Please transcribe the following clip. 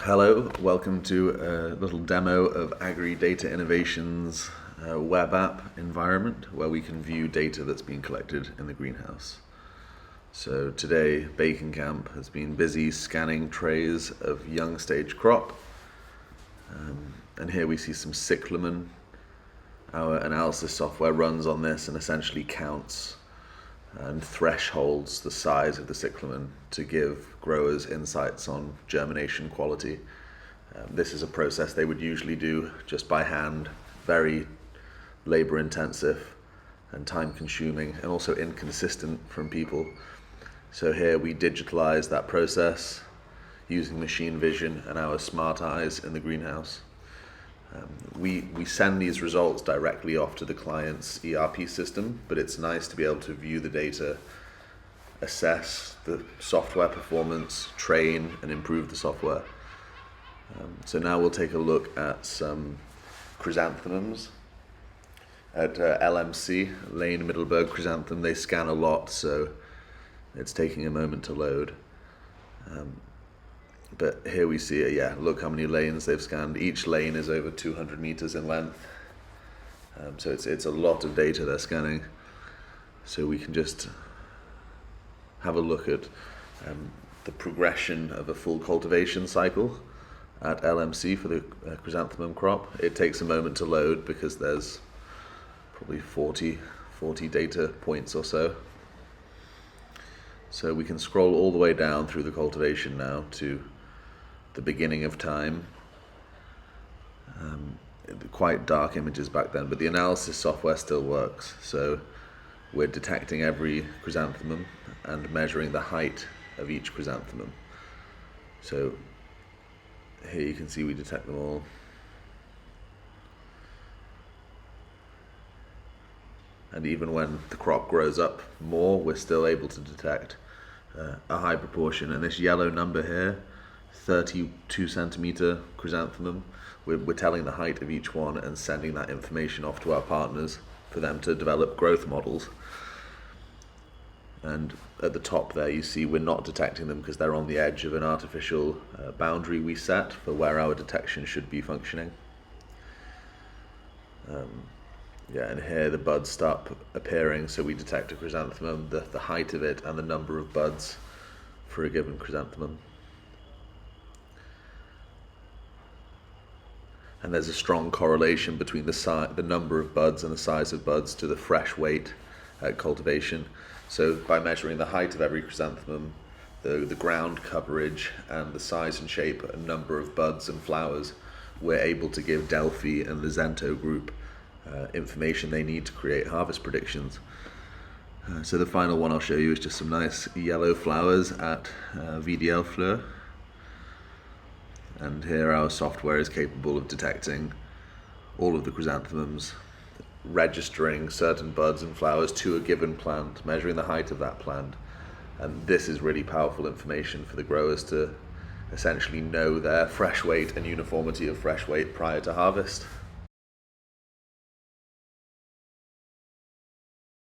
Hello, welcome to a little demo of Agri Data Innovations web app environment where we can view data that's been collected in the greenhouse. So today, Bacon Camp has been busy scanning trays of young stage crop. And here we see some cyclamen. Our analysis software runs on this and essentially counts and thresholds the size of the cyclamen to give growers insights on germination quality. This is a process they would usually do just by hand, very labor intensive and time consuming and also inconsistent from people. So here we digitalize that process using machine vision and our smart eyes in the greenhouse. We send these results directly off to the client's ERP system, but it's nice to be able to view the data, assess the software performance, train and improve the software. So now we'll take a look at some chrysanthemums at LMC, Lane Middleburg Chrysanthemum. They scan a lot, so it's taking a moment to load. But here we see it, look how many lanes they've scanned. Each lane is over 200 meters in length. So it's a lot of data they're scanning. So we can just have a look at the progression of a full cultivation cycle at LMC for the chrysanthemum crop. It takes a moment to load because there's probably 40 data points or so. So we can scroll all the way down through the cultivation now to the beginning of time. Quite dark images back then, but the analysis software still works. So we're detecting every chrysanthemum and measuring the height of each chrysanthemum. So here you can see we detect them all. And even when the crop grows up more, we're still able to detect a high proportion. And this yellow number here, 32 centimeter chrysanthemum, we're telling the height of each one and sending that information off to our partners for them to develop growth models. And at the top there you see we're not detecting them because they're on the edge of an artificial boundary we set for where our detection should be functioning. And here the buds start appearing, so we detect a chrysanthemum, the height of it and the number of buds for a given chrysanthemum. And there's a strong correlation between the number of buds and the size of buds to the fresh weight at cultivation. So by measuring the height of every chrysanthemum, the ground coverage and the size and shape and number of buds and flowers, we're able to give Delphi and the Zento group information they need to create harvest predictions. So the final one I'll show you is just some nice yellow flowers at VDL Fleur. And here our software is capable of detecting all of the chrysanthemums, registering certain buds and flowers to a given plant, measuring the height of that plant. And this is really powerful information for the growers to essentially know their fresh weight and uniformity of fresh weight prior to harvest.